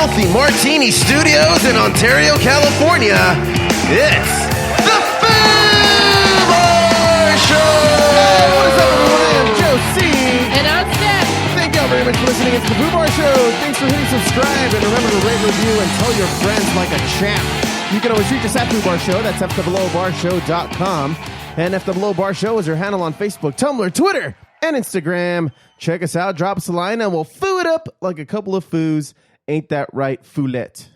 Filthy Martini Studios in Ontario, California, it's the Moo Pods Show! Hey, what is up, everyone? I am Justine. And I'm Steph. Thank you all very much for listening. It's the Moo Pods Show. Thanks for hitting subscribe, and remember to rate, review, and tell your friends like a champ. You can always reach us at Moo Bar Show. That's FWOBarshow.com. And FWO Bar Show is our handle on Facebook, Tumblr, Twitter, and Instagram. Check us out, drop us a line, and we'll foo it up like a couple of foos. Ain't that right, Foulette?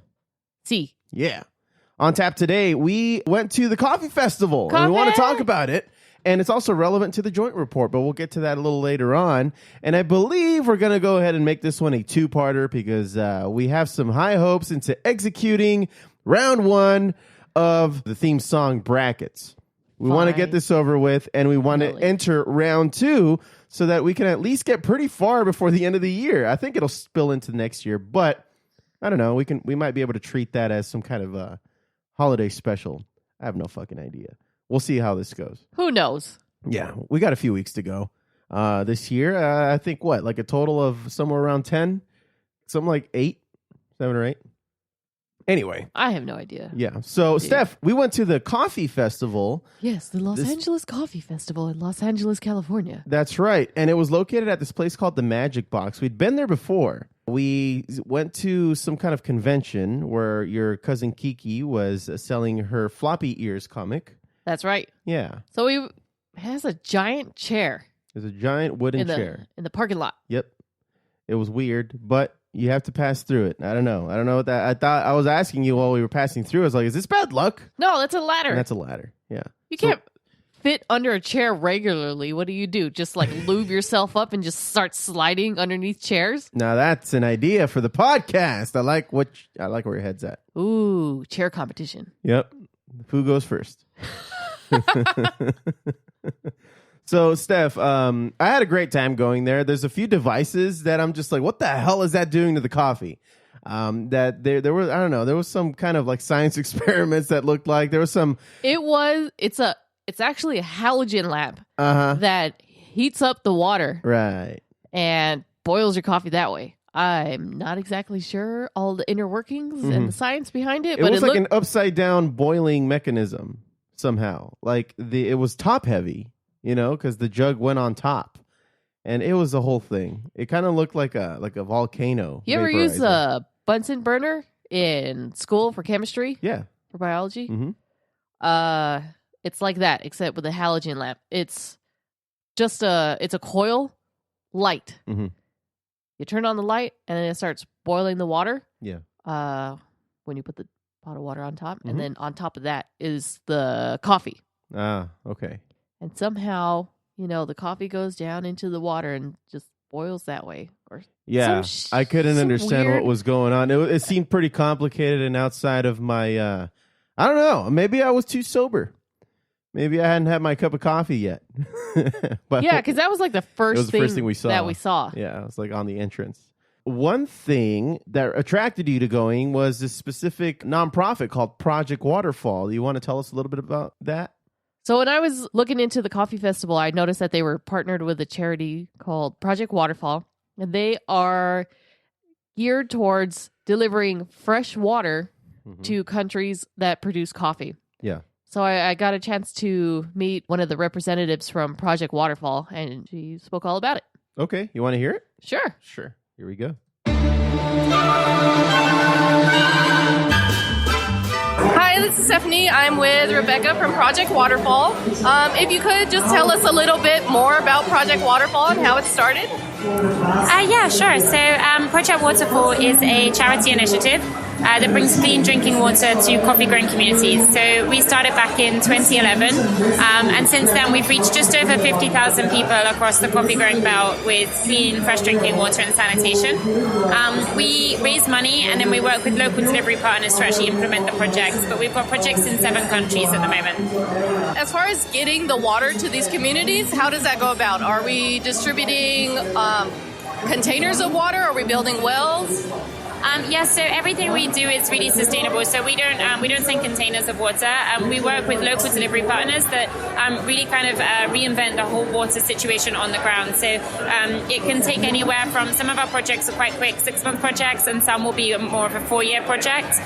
See. Yeah. On tap today, we went to the coffee festival, and we want to talk about it. And it's also relevant to the joint report, but we'll get to that a little later on. And I believe we're going to go ahead and make this one a two-parter because we have some high hopes into executing round one of the theme song brackets. We want to get this over with, and we want to enter round two so that we can at least get pretty far before the end of the year. I think it'll spill into next year, but I don't know. We might be able to treat that as some kind of a holiday special. I have no fucking idea. We'll see how this goes. Who knows? Yeah, we got a few weeks to go this year. I think like a total of somewhere around 10, something like 7 or 8. Anyway. I have no idea. Yeah. So, Steph, we went to the coffee festival. Yes, the Los Angeles Coffee Festival in Los Angeles, California. That's right. And it was located at this place called the Magic Box. We'd been there before. We went to some kind of convention where your cousin Kiki was selling her Floppy Ears comic. That's right. Yeah. So it has a giant chair. There's a giant wooden chair. In the parking lot. Yep. It was weird, but you have to pass through it. I don't know what that. I thought I was asking you while we were passing through. I was like, is this bad luck? No, that's a ladder. And that's a ladder. Yeah. You can't fit under a chair regularly. What do? Just like lube yourself up and just start sliding underneath chairs? Now that's an idea for the podcast. I like where your head's at. Ooh, chair competition. Yep. Who goes first? So, Steph, I had a great time going there. There's a few devices that I'm just like, what the hell is that doing to the coffee? That there was, I don't know, there was some kind of like science experiments that looked like there was some. It's actually a halogen lamp that heats up the water. Right. And boils your coffee that way. I'm not exactly sure all the inner workings and the science behind it. But it was like an upside down boiling mechanism somehow. Like it was top heavy. Because the jug went on top, and it was the whole thing. It kind of looked like a volcano. You ever use a Bunsen burner in school for chemistry? Yeah, for biology. Mm-hmm. It's like that, except with a halogen lamp. It's just it's a coil light. Mm-hmm. You turn on the light, and then it starts boiling the water. Yeah. When you put the pot of water on top, and then on top of that is the coffee. Ah, okay. And somehow, the coffee goes down into the water and just boils that way. I couldn't understand what was going on. It seemed pretty complicated and outside of my, I don't know. Maybe I was too sober. Maybe I hadn't had my cup of coffee yet. But yeah, because that was like the first thing we saw. Yeah, it was like on the entrance. One thing that attracted you to going was this specific nonprofit called Project Waterfall. Do you want to tell us a little bit about that? So when I was looking into the coffee festival, I noticed that they were partnered with a charity called Project Waterfall. And they are geared towards delivering fresh water to countries that produce coffee. Yeah. So I got a chance to meet one of the representatives from Project Waterfall, and she spoke all about it. Okay. You want to hear it? Sure. Sure. Here we go. Hi, this is Stephanie. I'm with Rebecca from Project Waterfall. If you could just tell us a little bit more about Project Waterfall and how it started. Yeah, sure. So Project Waterfall is a charity initiative that brings clean drinking water to coffee-growing communities. So we started back in 2011, and since then we've reached just over 50,000 people across the coffee-growing belt with clean, fresh drinking water and sanitation. We raise money and then we work with local delivery partners to actually implement the projects, but we've got projects in 7 countries at the moment. As far as getting the water to these communities, how does that go about? Are we distributing containers of water? Are we building wells? So everything we do is really sustainable. So we don't send containers of water. We work with local delivery partners that really kind of reinvent the whole water situation on the ground. So it can take anywhere from, some of our projects are quite quick, 6-month projects, and some will be more of a 4-year project,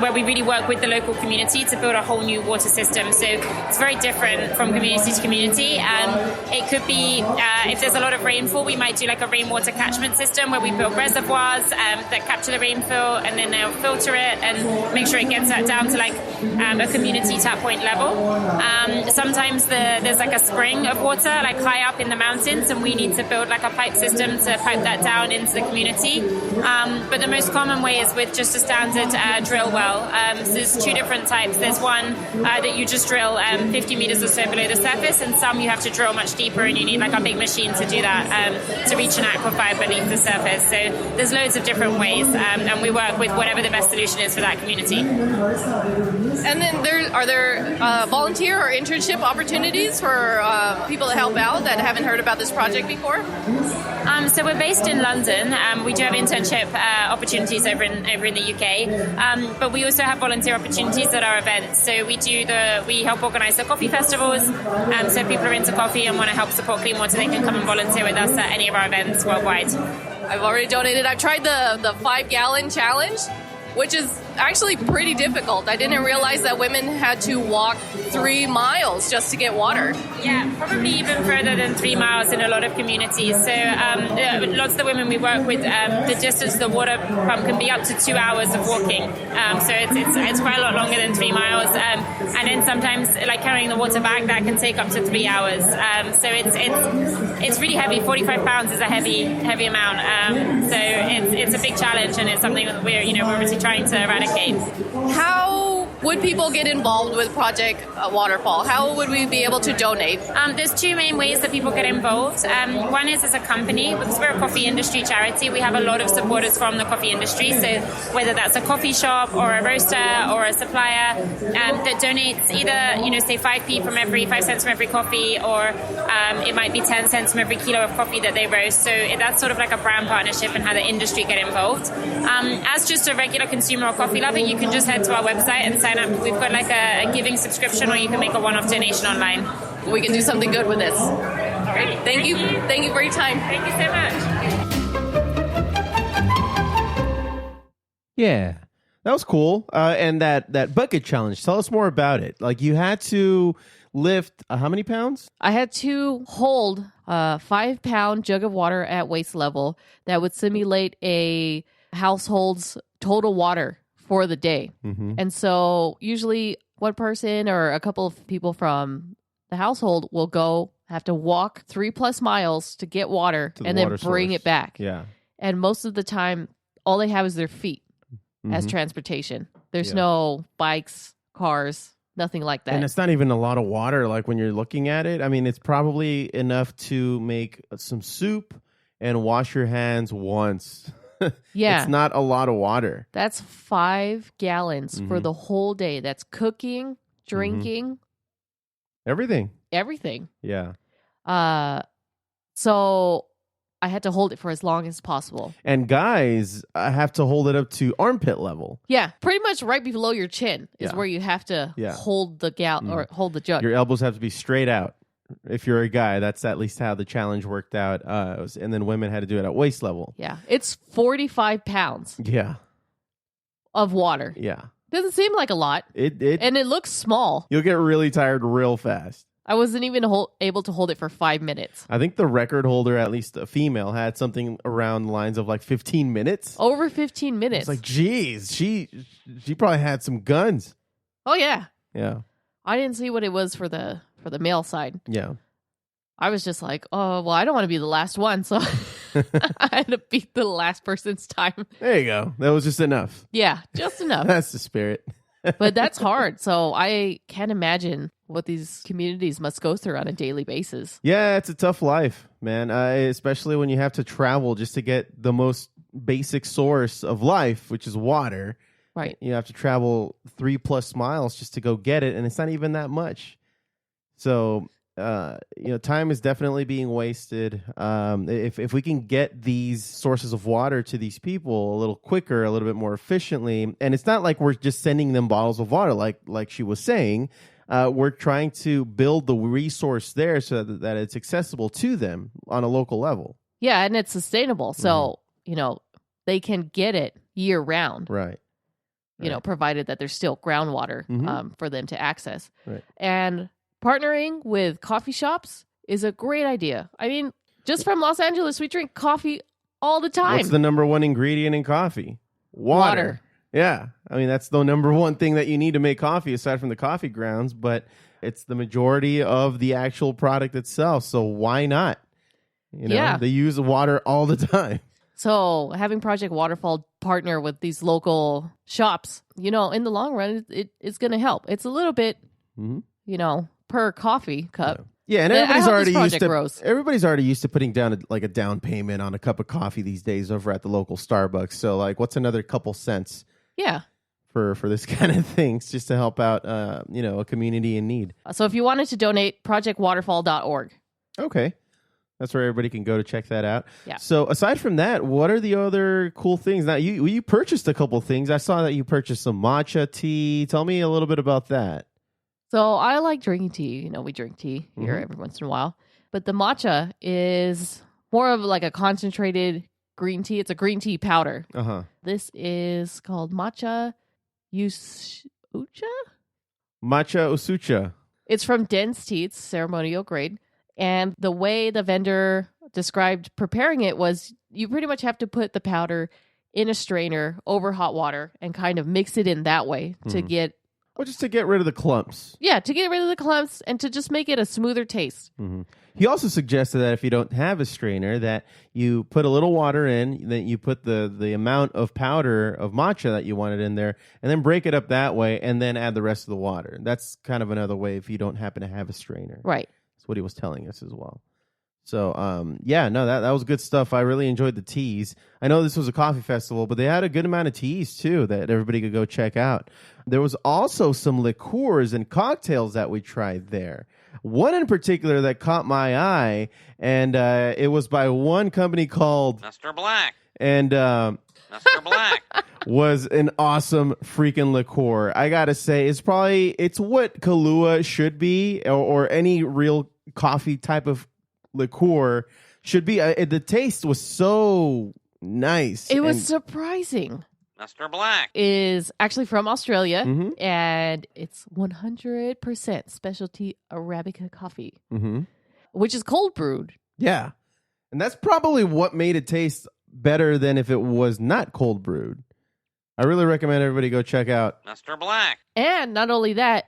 where we really work with the local community to build a whole new water system. So it's very different from community to community. It could be, if there's a lot of rainfall, we might do like a rainwater catchment system where we build reservoirs that capture the rainfall, and then they'll filter it and make sure it gets that down to like a community tap point level. Sometimes there's like a spring of water like high up in the mountains, and we need to build like a pipe system to pipe that down into the community. But the most common way is with just a standard drill well. So there's 2 different types. There's one that you just drill 50 meters or so below the surface, and some you have to drill much deeper, and you need like a big machine to do that to reach an aquifer beneath the surface. So there's loads of different ways, and we work with whatever the best solution is for that community. And then are there volunteer or internship opportunities for people to help out that haven't heard about this project before? So we're based in London. We do have internship opportunities over in the UK, but we also have volunteer opportunities at our events. So we help organise the coffee festivals. So if people are into coffee and want to help support clean water, they can come and volunteer with us at any of our events worldwide. I've already donated. I've tried the 5-gallon challenge, which is actually pretty difficult. I didn't realize that women had to walk 3 miles just to get water. Yeah, probably even further than 3 miles in a lot of communities. So lots of the women we work with, the distance to the water pump can be up to 2 hours of walking. So it's quite a lot longer than 3 miles. And then sometimes, like carrying the water back, that can take up to 3 hours. So it's really heavy. 45 pounds is a heavy amount. So it's a big challenge, and it's something that we're really trying to eradicate. How would people get involved with Project Waterfall? How would we be able to donate? There's 2 main ways that people get involved. One is as a company, because we're a coffee industry charity. We have a lot of supporters from the coffee industry. So whether that's a coffee shop or a roaster or a supplier that donates either, say 5 cents from every coffee, or it might be 10 cents from every kilo of coffee that they roast. So that's sort of like a brand partnership and how the industry get involved. As just a regular consumer or coffee lover, you can just head to our website and sign up. We've got like a giving subscription, or you can make a one-off donation online. We can do something good with this. Great. Thank you for your time. Thank you so much. Yeah, that was cool. And that bucket challenge, tell us more about it. Like, you had to lift how many pounds? I had to hold a 5-pound jug of water at waist level that would simulate a household's total water for the day. Mm-hmm. And so usually one person or a couple of people from the household will have to walk 3+ miles to get water and then bring it back. Yeah. And most of the time, all they have is their feet as transportation. There's no bikes, cars, nothing like that. And it's not even a lot of water, like when you're looking at it. I mean, it's probably enough to make some soup and wash your hands once. Yeah. It's not a lot of water. That's 5 gallons for the whole day. That's cooking, drinking. Everything. Yeah. So I had to hold it for as long as possible. And guys have to hold it up to armpit level. Yeah. Pretty much right below your chin is where you have to hold the or hold the jug. Your elbows have to be straight out. If you're a guy, that's at least how the challenge worked out. And then women had to do it at waist level. Yeah. It's 45 pounds. Yeah. Of water. Yeah. Doesn't seem like a lot. And it looks small. You'll get really tired real fast. I wasn't even able to hold it for 5 minutes. I think the record holder, at least a female, had something around the lines of like 15 minutes. Over 15 minutes. It's like, geez, she probably had some guns. Oh, yeah. Yeah. I didn't see what it was for the male side. Yeah. I was just like, oh, well, I don't want to be the last one. So I had to beat the last person's time. There you go. That was just enough. Yeah, just enough. That's the spirit. But that's hard. So I can't imagine what these communities must go through on a daily basis. Yeah, it's a tough life, man. Especially when you have to travel just to get the most basic source of life, which is water. Right. You have to travel 3+ miles just to go get it. And it's not even that much. So time is definitely being wasted. If we can get these sources of water to these people a little quicker, a little bit more efficiently, and it's not like we're just sending them bottles of water, like she was saying. We're trying to build the resource there so that it's accessible to them on a local level. Yeah, and it's sustainable. So, they can get it year round. Right. Provided that there's still groundwater for them to access. Right. And partnering with coffee shops is a great idea. I mean, just from Los Angeles, we drink coffee all the time. What's the number one ingredient in coffee? Water. Yeah. I mean, that's the number one thing that you need to make coffee aside from the coffee grounds, but it's the majority of the actual product itself. So why not? They use water all the time. So having Project Waterfall partner with these local shops, in the long run, it's going to help. It's a little bit, per coffee cup. Yeah, and everybody's already used to putting down a down payment on a cup of coffee these days over at the local Starbucks. So what's another couple cents? Yeah. For this kind of things, just to help out, a community in need. So if you wanted to donate, projectwaterfall.org. Okay. That's where everybody can go to check that out. Yeah. So aside from that, what are the other cool things? Now, you purchased a couple things. I saw that you purchased some matcha tea. Tell me a little bit about that. So I like drinking tea. We drink tea here every once in a while. But the matcha is more of like a concentrated green tea. It's a green tea powder. Uh-huh. This is called matcha usucha? Matcha usucha. It's from Dense Tea. It's ceremonial grade. And the way the vendor described preparing it was you pretty much have to put the powder in a strainer over hot water and kind of mix it in that way to get... Well, just to get rid of the clumps. Yeah, to get rid of the clumps and to just make it a smoother taste. Mm-hmm. He also suggested that if you don't have a strainer, that you put a little water in, then you put the amount of powder of matcha that you wanted in there, and then break it up that way, and then add the rest of the water. That's kind of another way if you don't happen to have a strainer. Right. That's what he was telling us as well. So, that was good stuff. I really enjoyed the teas. I know this was a coffee festival, but they had a good amount of teas, too, that everybody could go check out. There was also some liqueurs and cocktails that we tried there. One in particular that caught my eye, and it was by one company called... Mr. Black. And... Mr. Black. was an awesome freaking liqueur. I gotta say, it's what Kahlua should be, or any real coffee type of liqueur should be. The taste was so nice. It was surprising. Mr. Black is actually from Australia, and it's 100% specialty Arabica coffee, which is cold brewed. Yeah, and that's probably what made it taste better than if it was not cold brewed. I really recommend everybody go check out Mr. Black. And not only that,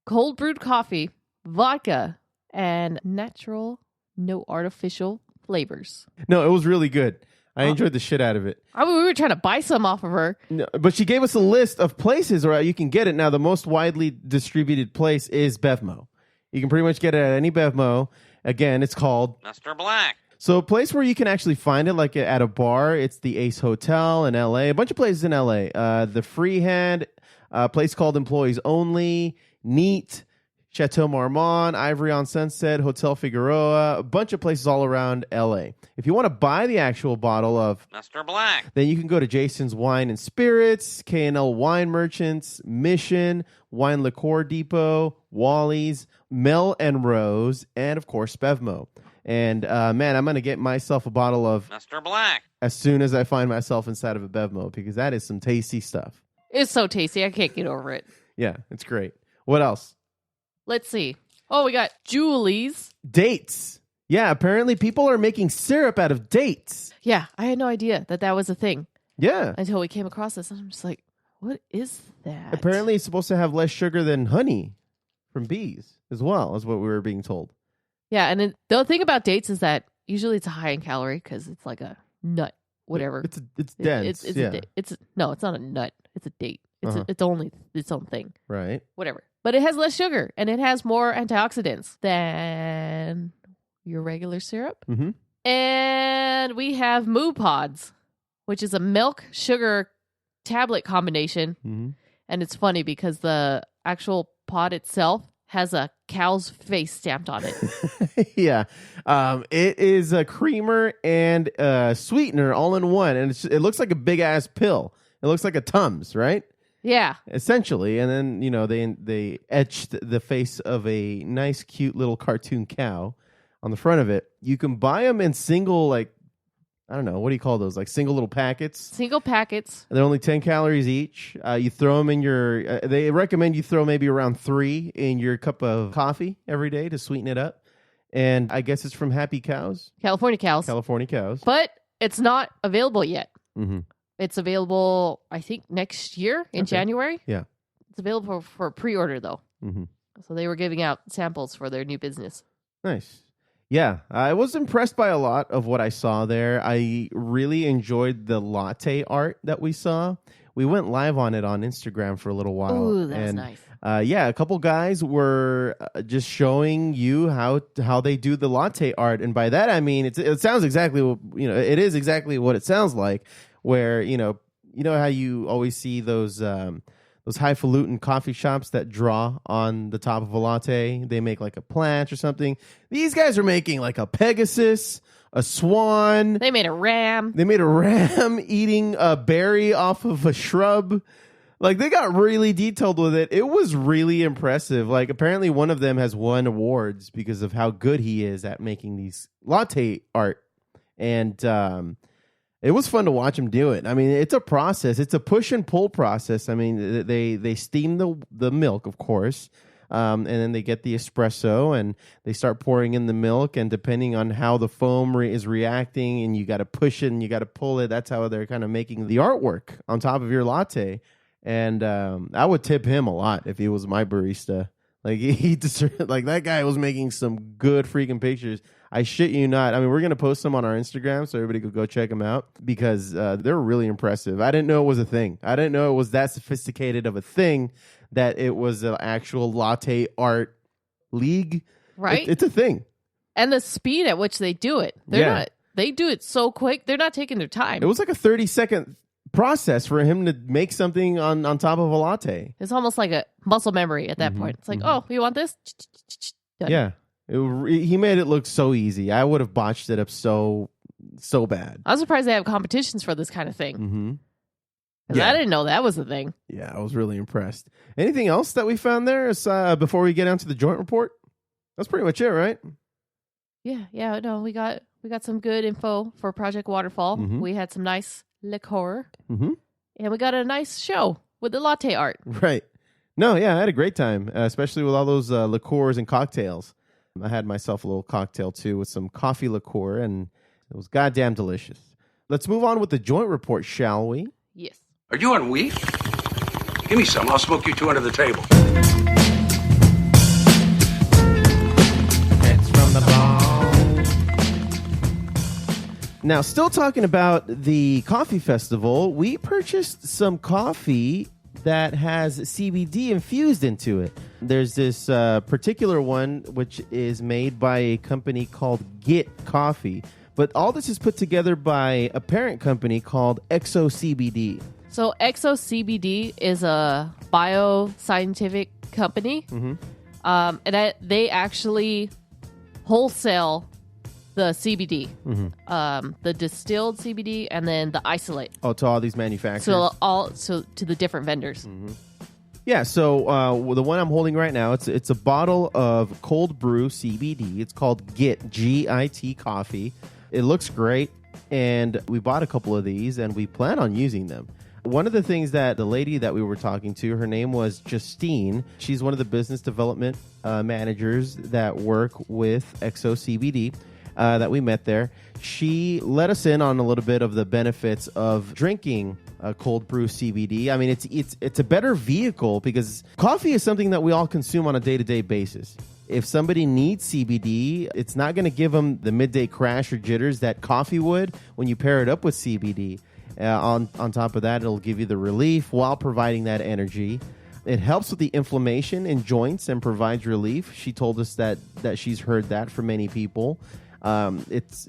cold brewed coffee, vodka, and natural, no artificial flavors. No, it was really good. I enjoyed the shit out of it. I mean, we were trying to buy some off of her. No, but she gave us a list of places where you can get it. Now, the most widely distributed place is Bevmo. You can pretty much get it at any Bevmo. Again, it's called Mr. Black. So a place where you can actually find it, like at a bar, it's the Ace Hotel in L.A., a bunch of places in L.A., the Freehand, a place called Employees Only, Neat, Chateau Marmont, Ivory on Sunset, Hotel Figueroa, a bunch of places all around L.A. If you want to buy the actual bottle of Mr. Black, then you can go to Jason's Wine and Spirits, K&L Wine Merchants, Mission, Wine Liqueur Depot, Wally's, Mel and Rose, and of course Bevmo. And man, I'm going to get myself a bottle of Mr. Black as soon as I find myself inside of a Bevmo, because that is some tasty stuff. It's so tasty. I can't get over it. Yeah, it's great. What else? Let's see. Oh, we got Joolies. Dates. Yeah, apparently people are making syrup out of dates. Yeah, I had no idea that was a thing. Yeah. Until we came across this. I'm just like, what is that? Apparently it's supposed to have less sugar than honey from bees as well, is what we were being told. Yeah, and the thing about dates is that usually it's a high in calorie because it's like a nut, whatever. It's dense. It's not a nut. It's a date. It's only its own thing. Right. Whatever. But it has less sugar and it has more antioxidants than your regular syrup. Mm-hmm. And we have Moo Pods, which is a milk sugar tablet combination. Mm-hmm. And it's funny because the actual pod itself has a cow's face stamped on it. Yeah. It is a creamer and a sweetener all in one. And it looks like a big ass pill. It looks like a Tums, right? Yeah. Essentially. And then, they etched the face of a nice, cute little cartoon cow on the front of it. You can buy them in single, I don't know, what do you call those? Like single little packets. Single packets. They're only 10 calories each. You throw them in your, they recommend you throw maybe around 3 in your cup of coffee every day to sweeten it up. And I guess it's from Happy Cows. California cows. California Cows. But it's not available yet. Mm-hmm. It's available, I think, next year in January. Yeah. It's available for pre-order, though. Mm-hmm. So they were giving out samples for their new business. Nice. Yeah, I was impressed by a lot of what I saw there. I really enjoyed the latte art that we saw. We went live on it on Instagram for a little while. Ooh, that's nice. A couple guys were just showing you how they do the latte art, and by that I mean it sounds exactly it is exactly what it sounds like. Where you know how you always see those highfalutin coffee shops that draw on the top of a latte. They make like a plant or something. These guys are making like a Pegasus, a swan. They made a ram. They made a ram eating a berry off of a shrub. Like, they got really detailed with it. It was really impressive. Like, apparently one of them has won awards because of how good he is at making these latte art. And it was fun to watch him do it. I mean, it's a process. It's a push and pull process. I mean, they steam the milk, of course, and then they get the espresso, and they start pouring in the milk, and depending on how the foam is reacting, and you got to push it and you got to pull it, that's how they're kind of making the artwork on top of your latte. And I would tip him a lot if he was my barista. Like, he deserved, like, that guy was making some good freaking pictures. I shit you not. I mean, we're going to post them on our Instagram, so everybody could go check them out, because they're really impressive. I didn't know it was a thing. I didn't know it was that sophisticated of a thing, that it was an actual latte art league. Right. It's a thing. And the speed at which they do it. They do it so quick. They're not taking their time. It was like a 30-second process for him to make something on top of a latte. It's almost like a muscle memory at that point. It's like, oh, you want this? Done. Yeah. He made it look so easy. I would have botched it up so bad. I'm surprised they have competitions for this kind of thing. Mm-hmm. I didn't know that was a thing. Yeah, I was really impressed. Anything else that we found there before we get on to the joint report? That's pretty much it, right? Yeah. No, we got some good info for Project Waterfall. Mm-hmm. We had some nice liqueur. Mm-hmm. And we got a nice show with the latte art. Right. No, yeah, I had a great time, especially with all those liqueurs and cocktails. I had myself a little cocktail, too, with some coffee liqueur, and it was goddamn delicious. Let's move on with the joint report, shall we? Yes. Are you on weed? Give me some. I'll smoke you two under the table. It's from the ball. Now, still talking about the coffee festival, we purchased some coffee that has CBD infused into it. There's this particular one which is made by a company called Get Coffee, but all this is put together by a parent company called EXOCBD. So EXOCBD is a bioscientific company, and they actually wholesale the CBD, the distilled CBD, and then the isolate. Oh, to all these manufacturers. So to the different vendors. Yeah, so the one I'm holding right now, it's a bottle of cold brew CBD. It's called GIT coffee. It looks great, and we bought a couple of these, and we plan on using them. One of the things that the lady that we were talking to, her name was Justine. She's one of the business development managers that work with EXOCBD that we met there. She let us in on a little bit of the benefits of drinking cold brew CBD. I mean, it's a better vehicle because coffee is something that we all consume on a day-to-day basis. If somebody needs CBD, it's not going to give them the midday crash or jitters that coffee would when you pair it up with CBD. On top of that, it'll give you the relief while providing that energy. It helps with the inflammation in joints and provides relief. She told us that she's heard that from many people. Because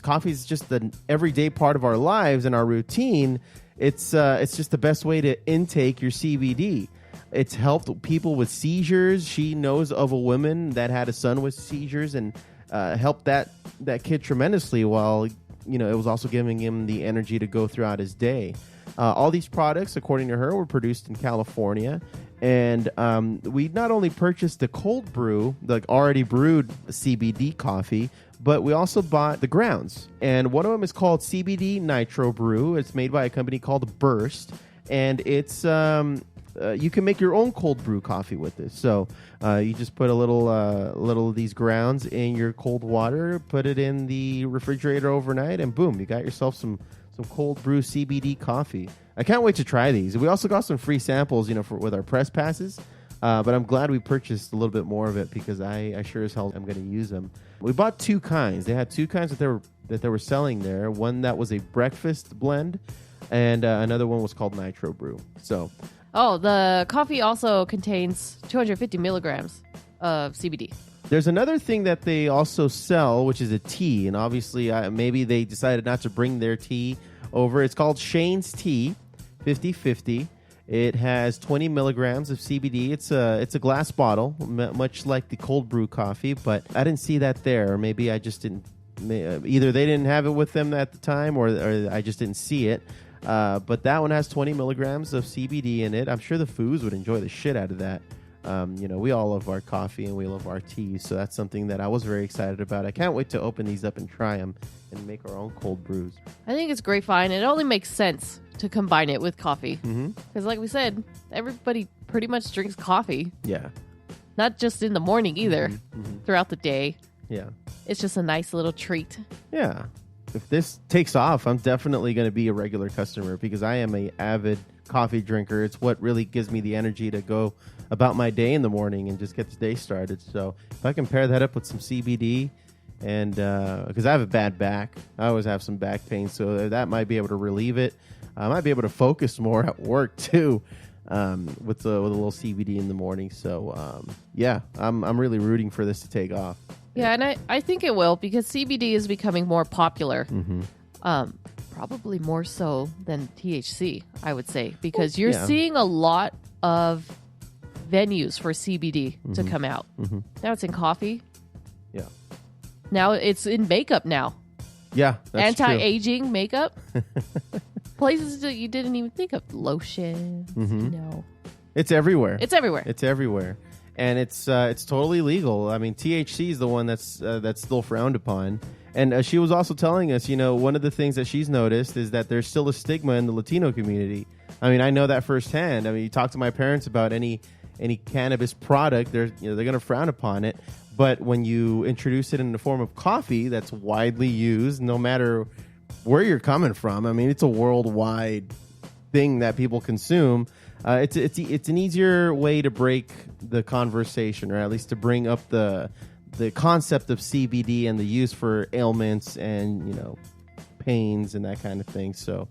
coffee is just an everyday part of our lives and our routine. It's just the best way to intake your CBD. It's helped people with seizures. She knows of a woman that had a son with seizures and helped that kid tremendously while, it was also giving him the energy to go throughout his day. All these products, according to her, were produced in California. And we not only purchased the cold brew, the already brewed CBD coffee, but we also bought the grounds. And one of them is called CBD Nitro Brew. It's made by a company called Burst. And it's... you can make your own cold brew coffee with this. So you just put a little of these grounds in your cold water, put it in the refrigerator overnight, and boom, you got yourself some cold brew CBD coffee. I can't wait to try these. We also got some free samples, with our press passes. But I'm glad we purchased a little bit more of it because I sure as hell am going to use them. We bought two kinds. They had two kinds that they were selling there. One that was a breakfast blend, and another one was called Nitro Brew. So. Oh, the coffee also contains 250 milligrams of CBD. There's another thing that they also sell, which is a tea. And obviously, maybe they decided not to bring their tea over. It's called Shane's Tea, 50/50. It has 20 milligrams of CBD. It's a glass bottle, much like the cold brew coffee. But I didn't see that there. Or maybe I just didn't. Either they didn't have it with them at the time or I just didn't see it. But that one has 20 milligrams of CBD in it. I'm sure the Foos would enjoy the shit out of that. We all love our coffee and we love our teas, so that's something that I was very excited about. I can't wait to open these up and try them and make our own cold brews. I think it's great fine. It only makes sense to combine it with coffee. Because like we said, everybody pretty much drinks coffee. Yeah. Not just in the morning either, throughout the day. Yeah. It's just a nice little treat. Yeah. If this takes off, I'm definitely going to be a regular customer because I am an avid coffee drinker. It's what really gives me the energy to go about my day in the morning and just get the day started. So if I can pair that up with some CBD and because I have a bad back, I always have some back pain, so that might be able to relieve it. I might be able to focus more at work too with a little CBD in the morning. So I'm really rooting for this to take off. Yeah, and I think it will because CBD is becoming more popular. Probably more so than THC, I would say, because you're seeing a lot of venues for CBD to come out. Now it's in coffee. Yeah. Now it's in makeup now. Yeah, that's anti-aging makeup. Places that you didn't even think of. Lotion. It's everywhere. It's everywhere. It's everywhere. And it's totally legal. I mean, THC is the one that's still frowned upon. And she was also telling us, one of the things that she's noticed is that there's still a stigma in the Latino community. I mean, I know that firsthand. I mean, you talk to my parents about any cannabis product, they're going to frown upon it. But when you introduce it in the form of coffee, that's widely used, no matter where you're coming from. I mean, it's a worldwide thing that people consume. It's an easier way to break the conversation, or at least to bring up the concept of CBD and the use for ailments and pains and that kind of thing. So,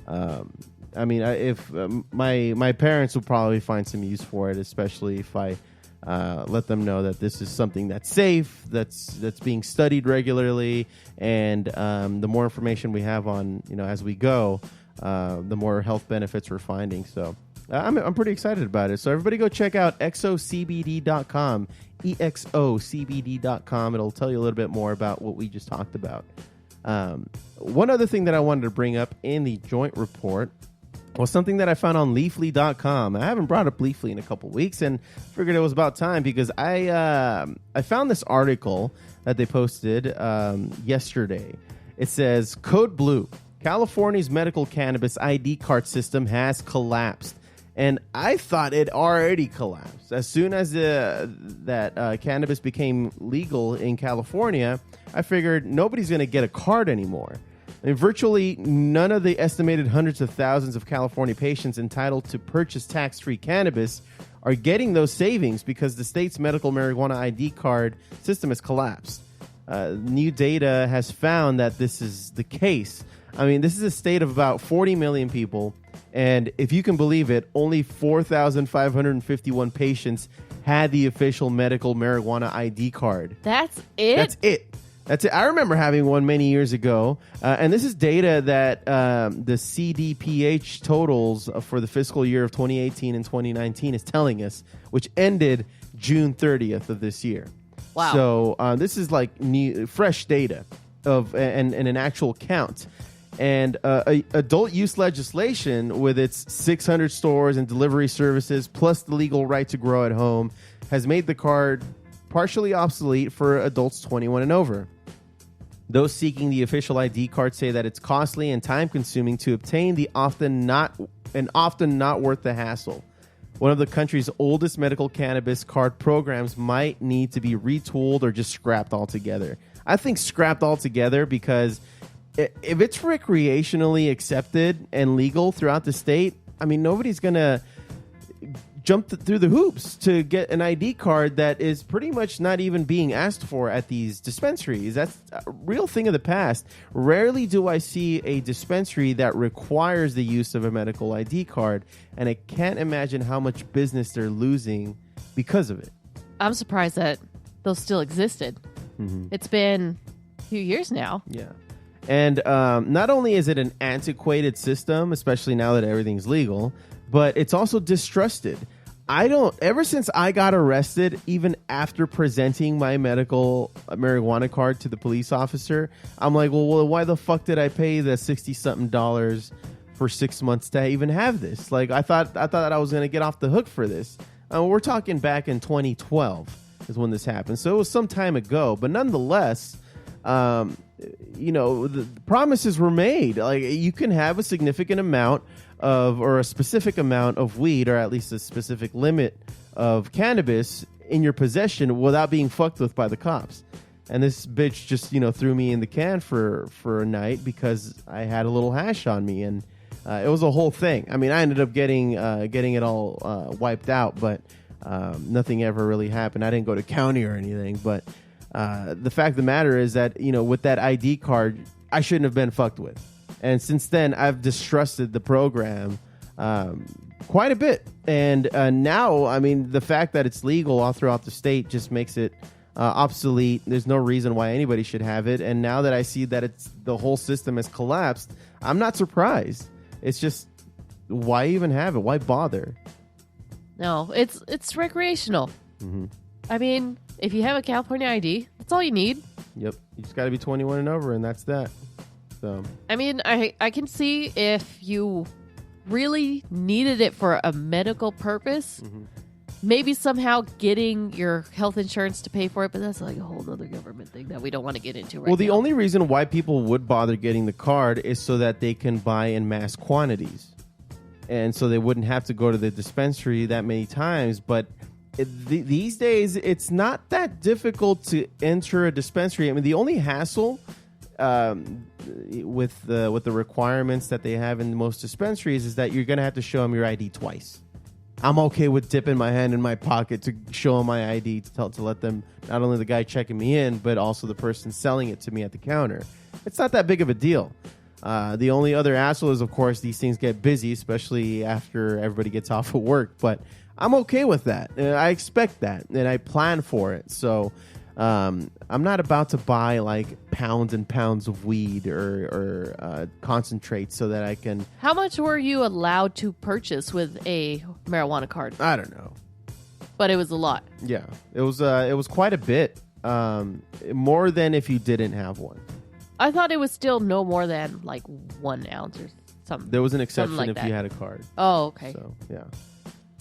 I mean, if my parents will probably find some use for it, especially if I let them know that this is something that's safe, that's being studied regularly, and the more information we have on as we go, the more health benefits we're finding. So. I'm pretty excited about it. So everybody go check out EXOCBD.com, EXOCBD.com. It'll tell you a little bit more about what we just talked about. One other thing that I wanted to bring up in the joint report was something that I found on Leafly.com. I haven't brought up Leafly in a couple weeks and figured it was about time because I found this article that they posted yesterday. It says, Code Blue, California's medical cannabis ID card system has collapsed. And I thought it already collapsed. As soon as that cannabis became legal in California, I figured nobody's going to get a card anymore. I mean, virtually none of the estimated hundreds of thousands of California patients entitled to purchase tax-free cannabis are getting those savings because the state's medical marijuana ID card system has collapsed. New data has found that this is the case. I mean, this is a state of about 40 million people. And if you can believe it, only 4,551 patients had the official medical marijuana ID card. That's it? That's it. That's it. I remember having one many years ago, and this is data that the CDPH totals for the fiscal year of 2018 and 2019 is telling us, which ended June 30th of this year. Wow. So this is like fresh data of and an actual count. And adult use legislation with its 600 stores and delivery services, plus the legal right to grow at home, has made the card partially obsolete for adults 21 and over. Those seeking the official ID card say that it's costly and time-consuming to obtain the often not worth the hassle. One of the country's oldest medical cannabis card programs might need to be retooled or just scrapped altogether. I think scrapped altogether because if it's recreationally accepted and legal throughout the state, I mean, nobody's going to jump through the hoops to get an ID card that is pretty much not even being asked for at these dispensaries. That's a real thing of the past. Rarely do I see a dispensary that requires the use of a medical ID card, and I can't imagine how much business they're losing because of it. I'm surprised that those still existed. Mm-hmm. It's been a few years now. Yeah. And not only is it an antiquated system, especially now that everything's legal, but it's also distrusted. Ever since I got arrested, even after presenting my medical marijuana card to the police officer, I'm like, well, why the fuck did I pay the $60-something for 6 months to even have this? Like, I thought I was going to get off the hook for this. We're talking back in 2012 is when this happened. So it was some time ago, but nonetheless, the promises were made. Like, you can have a significant amount or a specific amount of weed, or at least a specific limit of cannabis in your possession without being fucked with by the cops. And this bitch just, threw me in the can for a night because I had a little hash on me, and it was a whole thing. I mean, I ended up getting it all wiped out, but nothing ever really happened. I didn't go to county or anything, but the fact of the matter is that, with that ID card, I shouldn't have been fucked with. And since then, I've distrusted the program quite a bit. And now, I mean, the fact that it's legal all throughout the state just makes it obsolete. There's no reason why anybody should have it. And now that I see that the whole system has collapsed, I'm not surprised. It's just, why even have it? Why bother? No, it's recreational. Mm-hmm. I mean, if you have a California ID, that's all you need. Yep. You just got to be 21 and over, and that's that. So, I mean, I can see if you really needed it for a medical purpose, mm-hmm. maybe somehow getting your health insurance to pay for it, but that's like a whole other government thing that we don't want to get into right now. Well, the only reason why people would bother getting the card is so that they can buy in mass quantities. And so they wouldn't have to go to the dispensary that many times. But these days, it's not that difficult to enter a dispensary. I mean, the only hassle with the requirements that they have in most dispensaries is that you're going to have to show them your ID twice. I'm okay with dipping my hand in my pocket to show them my ID to let them, not only the guy checking me in, but also the person selling it to me at the counter. It's not that big of a deal. The only other hassle is, of course, these things get busy, especially after everybody gets off of work. But I'm okay with that. I expect that, and I plan for it. So I'm not about to buy like pounds and pounds of weed or concentrate so that I can. How much were you allowed to purchase with a marijuana card? I don't know, but it was a lot. Yeah, it was quite a bit, more than if you didn't have one. I thought it was still no more than like 1 ounce or something. There was an exception like if that. you had a card. Oh, okay. So yeah.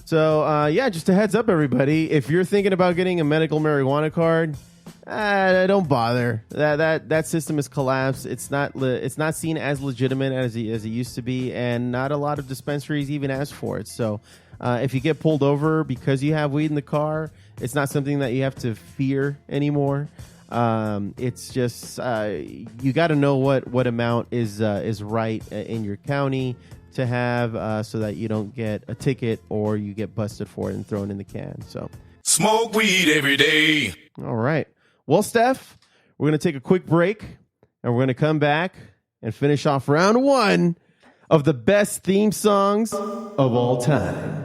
So, just a heads up, everybody. If you're thinking about getting a medical marijuana card, don't bother. That system has collapsed. It's not seen as legitimate as it used to be, and not a lot of dispensaries even ask for it. So, if you get pulled over because you have weed in the car, it's not something that you have to fear anymore. It's just you got to know what amount is right in your county to have, so that you don't get a ticket or you get busted for it and thrown in the can. So smoke weed every day. All right. Well, Steph, we're going to take a quick break and we're going to come back and finish off round 1 of the best theme songs of all time.